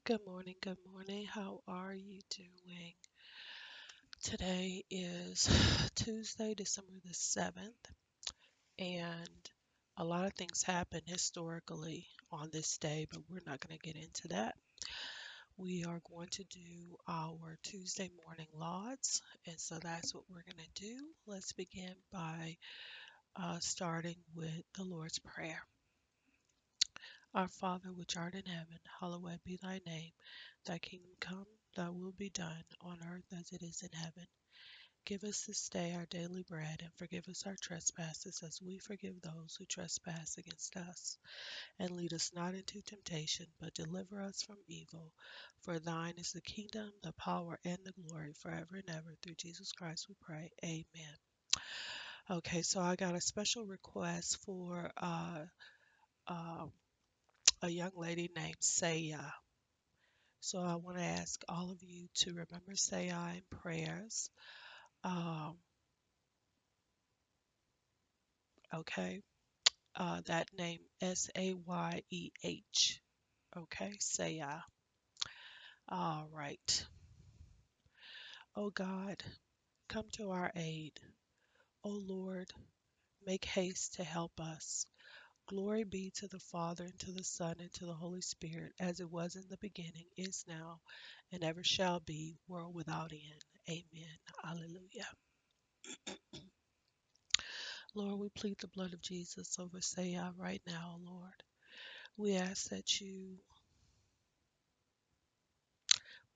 Good morning. Good morning. How are you doing? Today is Tuesday, December the 7th, and a lot of things happen historically on this day, but we're not going to get into that. We are going to do our Tuesday morning lauds, and so that's what we're going to do. Let's begin by starting with the Lord's Prayer. Our Father, which art in heaven, hallowed be thy name. Thy kingdom come, thy will be done, on earth as it is in heaven. Give us this day our daily bread, and forgive us our trespasses as we forgive those who trespass against us. And lead us not into temptation, but deliver us from evil. For thine is the kingdom, the power, and the glory forever and ever. Through Jesus Christ we pray. Amen. Okay, so I got a special request for uh, a young lady named Seyah. So I want to ask all of you to remember Seyah in prayers. Um, okay, that name Sayeh. Okay, Seyah. All right. Oh God, come to our aid. Oh Lord, make haste to help us. Glory be to the Father, and to the Son, and to the Holy Spirit, as it was in the beginning, is now, and ever shall be, world without end. Amen. Hallelujah. Lord, we plead the blood of Jesus over Seyah right now, Lord. We ask that you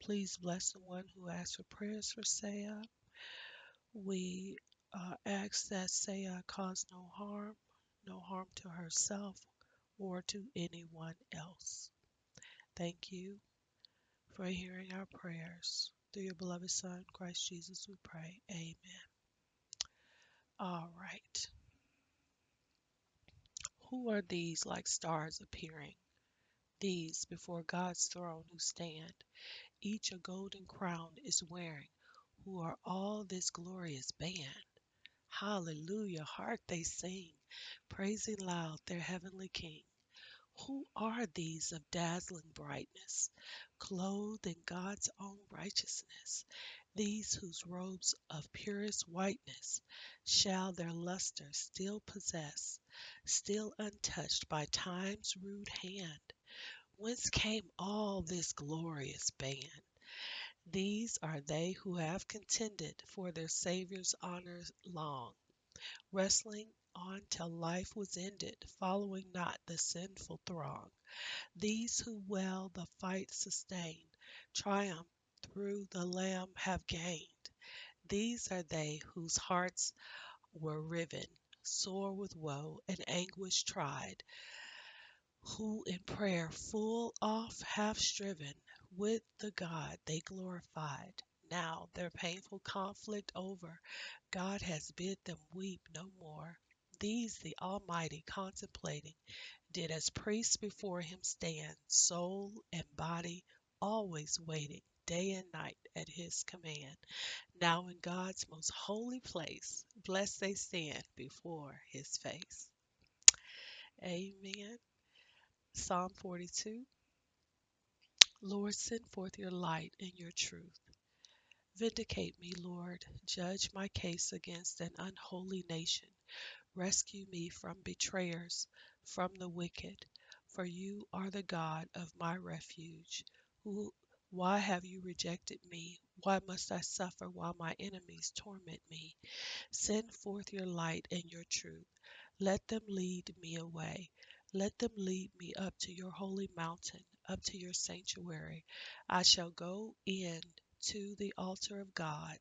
please bless the one who asks for prayers for Seyah. We ask that Seyah cause no harm to herself or to anyone else. Thank you for hearing our prayers. Through your beloved Son, Christ Jesus, we pray. Amen. All right. Who are these like stars appearing? These before God's throne who stand, each a golden crown is wearing, who are all this glorious band. Hallelujah, heart they sing, praising loud their heavenly King. Who are these of dazzling brightness, clothed in God's own righteousness? These whose robes of purest whiteness shall their luster still possess, still untouched by time's rude hand. Whence came all this glorious band? These are they who have contended for their Savior's honor long, wrestling on till life was ended, following not the sinful throng. These who well the fight sustained, triumph through the Lamb have gained. These are they whose hearts were riven, sore with woe and anguish tried, who in prayer full oft have striven with the God they glorified. Now their painful conflict over, God has bid them weep no more. These the Almighty contemplating did as priests before him stand, soul and body always waiting day and night at his command. Now in God's most holy place, blessed they stand before his face. Amen. Psalm 42. Lord, send forth your light and your truth. Vindicate me, Lord. Judge my case against an unholy nation. Rescue me from betrayers, from the wicked. For you are the God of my refuge. Why have you rejected me? Why must I suffer while my enemies torment me? Send forth your light and your truth. Let them lead me away. Let them lead me up to your holy mountain, up to your sanctuary. I shall go in to the altar of God,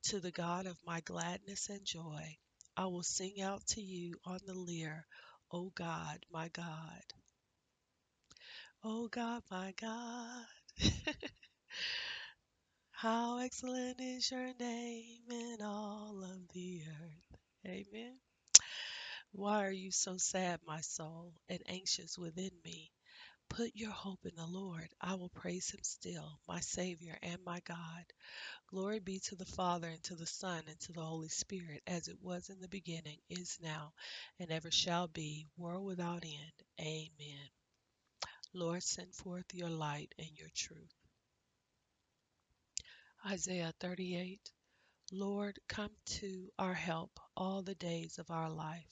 to the God of my gladness and joy. I will sing out to you on the lyre, O God, my God. O God, my God. How excellent is your name in all of the earth. Amen. Why are you so sad, my soul, and anxious within me? Put your hope in the Lord. I will praise him still, my Savior and my God. Glory be to the Father, and to the Son, and to the Holy Spirit, as it was in the beginning, is now, and ever shall be, world without end. Amen. Lord, send forth your light and your truth. Isaiah 38. Lord, come to our help all the days of our life.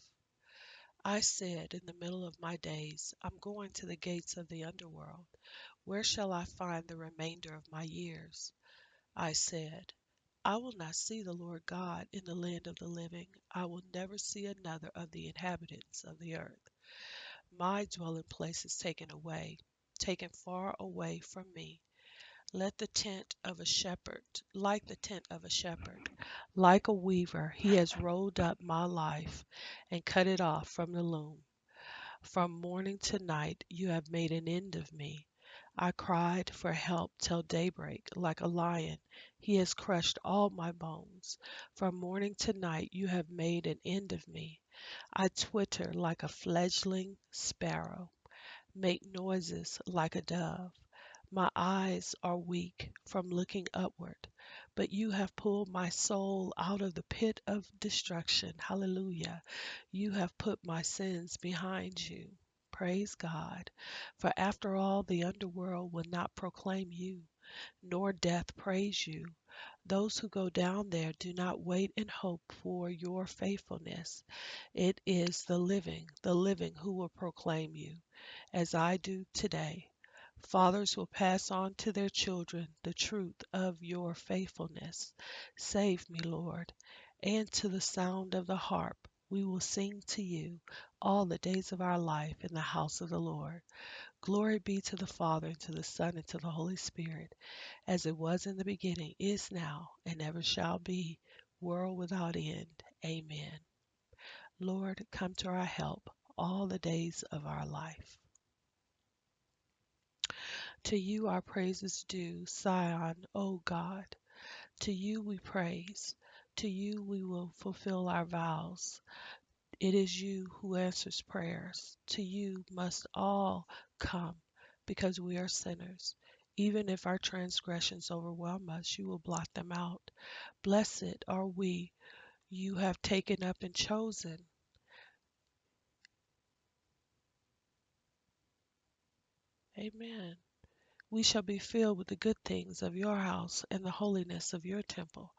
I said in the middle of my days, I'm going to the gates of the underworld. Where shall I find the remainder of my years? I said, I will not see the Lord God in the land of the living. I will never see another of the inhabitants of the earth. My dwelling place is taken away, taken far away from me. Let the tent of a shepherd, like the tent of a shepherd, like a weaver, he has rolled up my life and cut it off from the loom. From morning to night you have made an end of me. I cried for help till daybreak, like a lion. He has crushed all my bones. From morning to night you have made an end of me. I twitter like a fledgling sparrow, make noises like a dove. My eyes are weak from looking upward, but you have pulled my soul out of the pit of destruction. Hallelujah. You have put my sins behind you. Praise God. For after all, the underworld will not proclaim you, nor death praise you. Those who go down there do not wait and hope for your faithfulness. It is the living who will proclaim you, as I do today. Fathers will pass on to their children the truth of your faithfulness. Save me, Lord. And to the sound of the harp, we will sing to you all the days of our life in the house of the Lord. Glory be to the Father, and to the Son, and to the Holy Spirit, as it was in the beginning, is now, and ever shall be, world without end. Amen. Lord, come to our help all the days of our life. To you our praises due, Sion, O God. To you we praise. To you we will fulfill our vows. It is you who answers prayers. To you must all come, because we are sinners. Even if our transgressions overwhelm us, you will blot them out. Blessed are we you have taken up and chosen. Amen. We shall be filled with the good things of your house and the holiness of your temple.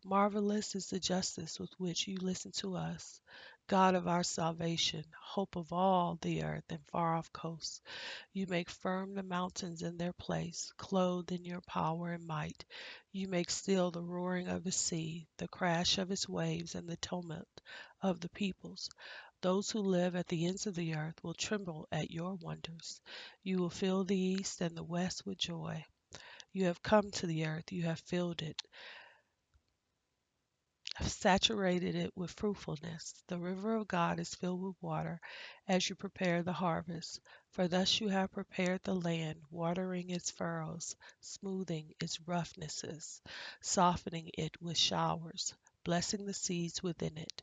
Marvelous is the justice with which you listen to us, God of our salvation, hope of all the earth and far off coasts. You make firm the mountains in their place, clothed in your power and might. You make still the roaring of the sea, the crash of its waves, and the tumult of the peoples. Those who live at the ends of the earth will tremble at your wonders. You will fill the east and the west with joy. You have come to the earth, you have filled it, saturated it with fruitfulness. The river of God is filled with water as you prepare the harvest. For thus you have prepared the land, watering its furrows, smoothing its roughnesses, softening it with showers, blessing the seeds within it.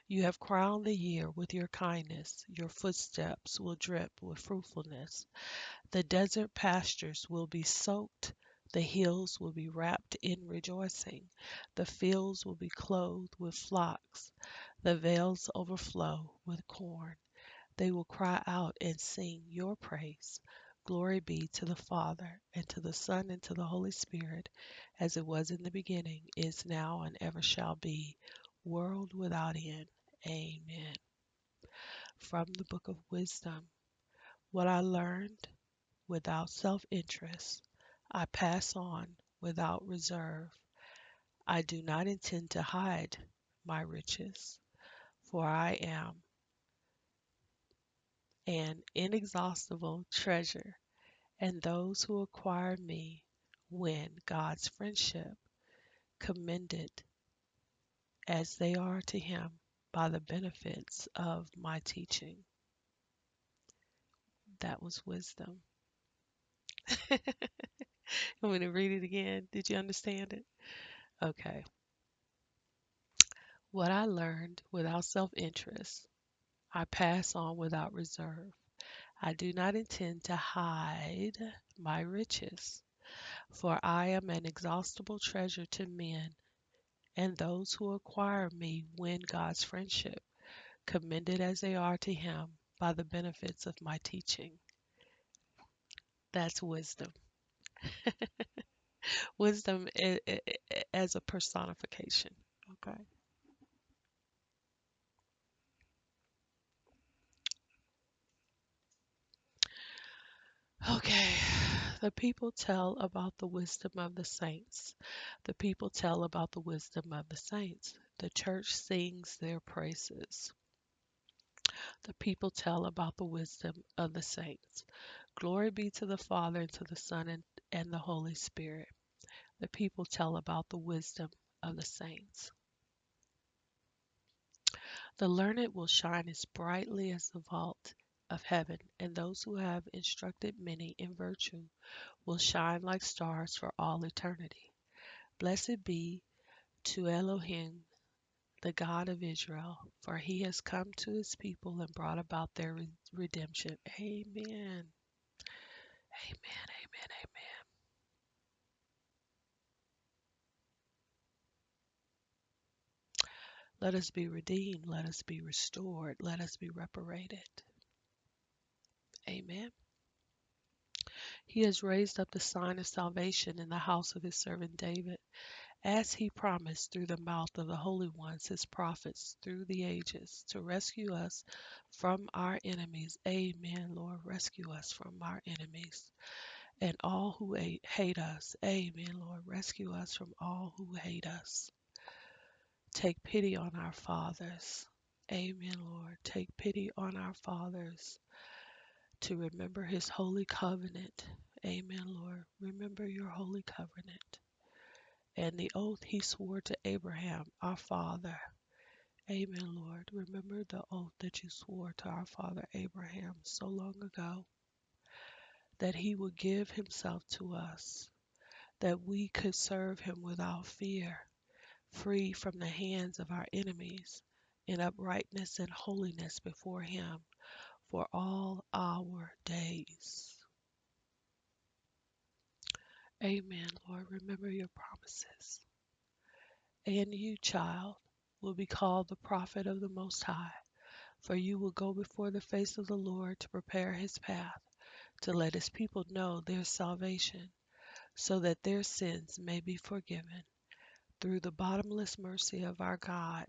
You have crowned the year with your kindness. Your footsteps will drip with fruitfulness. The desert pastures will be soaked, the hills will be wrapped in rejoicing, the fields will be clothed with flocks, the vales overflow with corn. They will cry out and sing your praise. Glory be to the Father, and to the Son, and to the Holy Spirit, as it was in the beginning, is now, and ever shall be, world without end. Amen. From the Book of Wisdom. What I learned: without self-interest, I pass on without reserve. I do not intend to hide my riches, for I am an inexhaustible treasure, and those who acquire me win God's friendship, commended as they are to Him by the benefits of my teaching. That was wisdom. I'm going to read it again. Did you understand it? Okay. What I learned: without self-interest, I pass on without reserve. I do not intend to hide my riches, for I am an inexhaustible treasure to men, and those who acquire me win God's friendship, commended as they are to Him by the benefits of my teaching. That's wisdom. Wisdom as a personification. Okay. Okay. The people tell about the wisdom of the saints. The people tell about the wisdom of the saints. The church sings their praises. The people tell about the wisdom of the saints. Glory be to the Father, and to the Son, and the Holy Spirit. The people tell about the wisdom of the saints. The learned will shine as brightly as the vault of heaven, and those who have instructed many in virtue will shine like stars for all eternity. Blessed be to Elohim, the God of Israel, for he has come to his people and brought about their redemption. Amen. Amen. Amen. Amen. Let us be redeemed. Let us be restored. Let us be reparated. Amen. He has raised up the sign of salvation in the house of his servant David, as he promised through the mouth of the holy ones, his prophets, through the ages, to rescue us from our enemies. Amen, Lord. Rescue us from our enemies and all who hate us. Amen, Lord. Rescue us from all who hate us. Take pity on our fathers. Amen, Lord. Take pity on our fathers to remember his holy covenant. Amen, Lord. Remember your holy covenant and the oath he swore to Abraham, our father. Amen, Lord. Remember the oath that you swore to our father Abraham so long ago, that he would give himself to us, that we could serve him without fear, free from the hands of our enemies, in uprightness and holiness before him for all our days. Amen, Lord. Remember your promises. And you, child, will be called the prophet of the Most High, for you will go before the face of the Lord to prepare his path, to let his people know their salvation, so that their sins may be forgiven. Through the bottomless mercy of our God,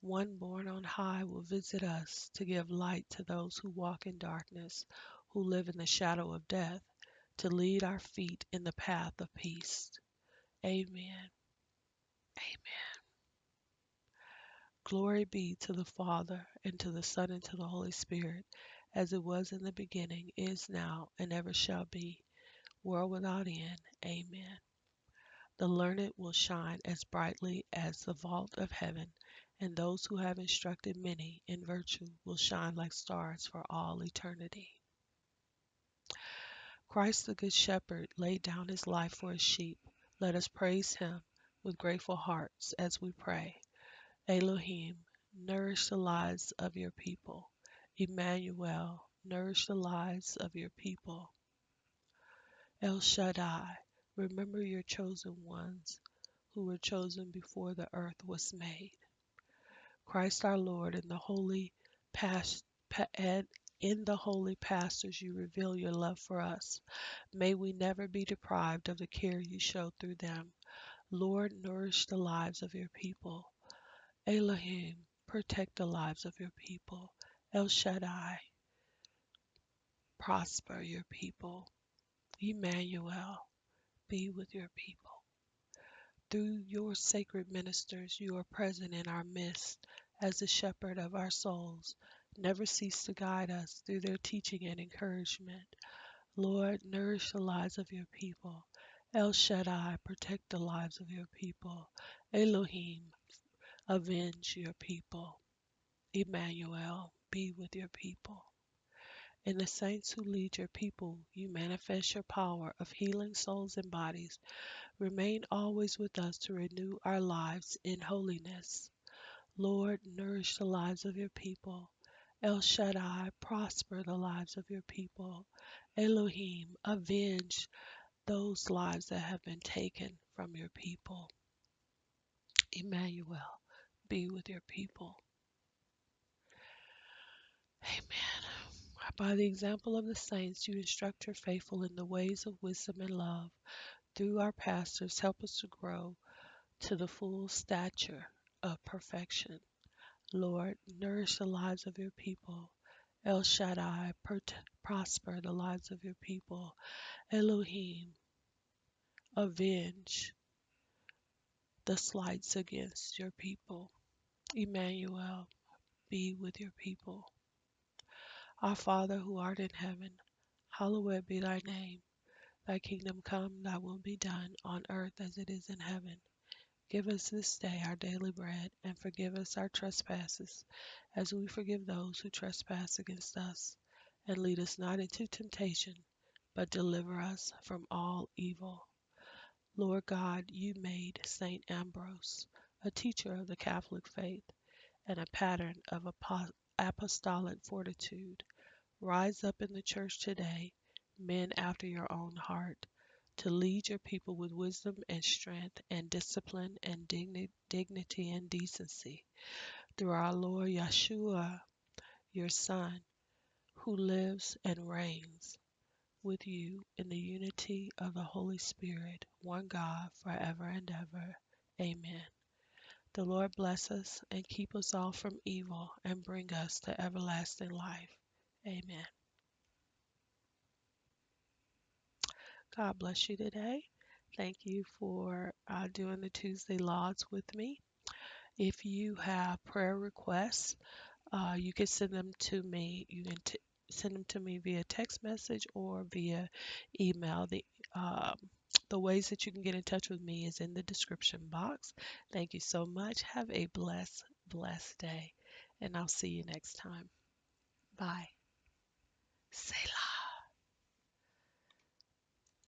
one born on high will visit us to give light to those who walk in darkness, who live in the shadow of death, to lead our feet in the path of peace. Amen. Amen. Glory be to the Father, and to the Son, and to the Holy Spirit, as it was in the beginning, is now, and ever shall be, world without end. Amen. The learned will shine as brightly as the vault of heaven, and those who have instructed many in virtue will shine like stars for all eternity. Christ the Good Shepherd laid down his life for his sheep. Let us praise him with grateful hearts as we pray. Elohim, nourish the lives of your people. Emmanuel, nourish the lives of your people. El Shaddai, remember your chosen ones who were chosen before the earth was made. Christ our Lord, and in the holy pastors you reveal your love for us. May we never be deprived of the care you show through them. Lord, nourish the lives of your people. Elohim, protect the lives of your people. El Shaddai, prosper your people. Emmanuel, be with your people. Through your sacred ministers, you are present in our midst as the shepherd of our souls. Never cease to guide us through their teaching and encouragement. Lord, nourish the lives of your people. El Shaddai, protect the lives of your people. Elohim, avenge your people. Emmanuel, be with your people. In the saints who lead your people, you manifest your power of healing souls and bodies. Remain always with us to renew our lives in holiness. Lord, nourish the lives of your people. El Shaddai, prosper the lives of your people. Elohim, avenge those lives that have been taken from your people. Emmanuel, be with your people. Amen. By the example of the saints, you instruct your faithful in the ways of wisdom and love. Through our pastors, help us to grow to the full stature of perfection. Lord, nourish the lives of your people. El Shaddai, prosper the lives of your people. Elohim, avenge the slights against your people. Emmanuel, be with your people. Our Father who art in heaven, hallowed be thy name. Thy kingdom come, thy will be done, on earth as it is in heaven. Give us this day our daily bread, and forgive us our trespasses, as we forgive those who trespass against us. And lead us not into temptation, but deliver us from all evil. Lord God, you made Saint Ambrose a teacher of the Catholic faith and a pattern of apostolic fortitude. Rise up in the church today, men after your own heart, to lead your people with wisdom and strength and discipline and dignity and decency. Through our Lord Yeshua, your Son, who lives and reigns with you in the unity of the Holy Spirit, one God, forever and ever. Amen. The Lord bless us and keep us all from evil and bring us to everlasting life. Amen. God bless you today. Thank you for doing the Tuesday Lauds with me. If you have prayer requests, you can send them to me. You can send them to me via text message or via email. The ways that you can get in touch with me is in the description box. Thank you so much. Have a blessed day, and I'll see you next time. Bye. Selah.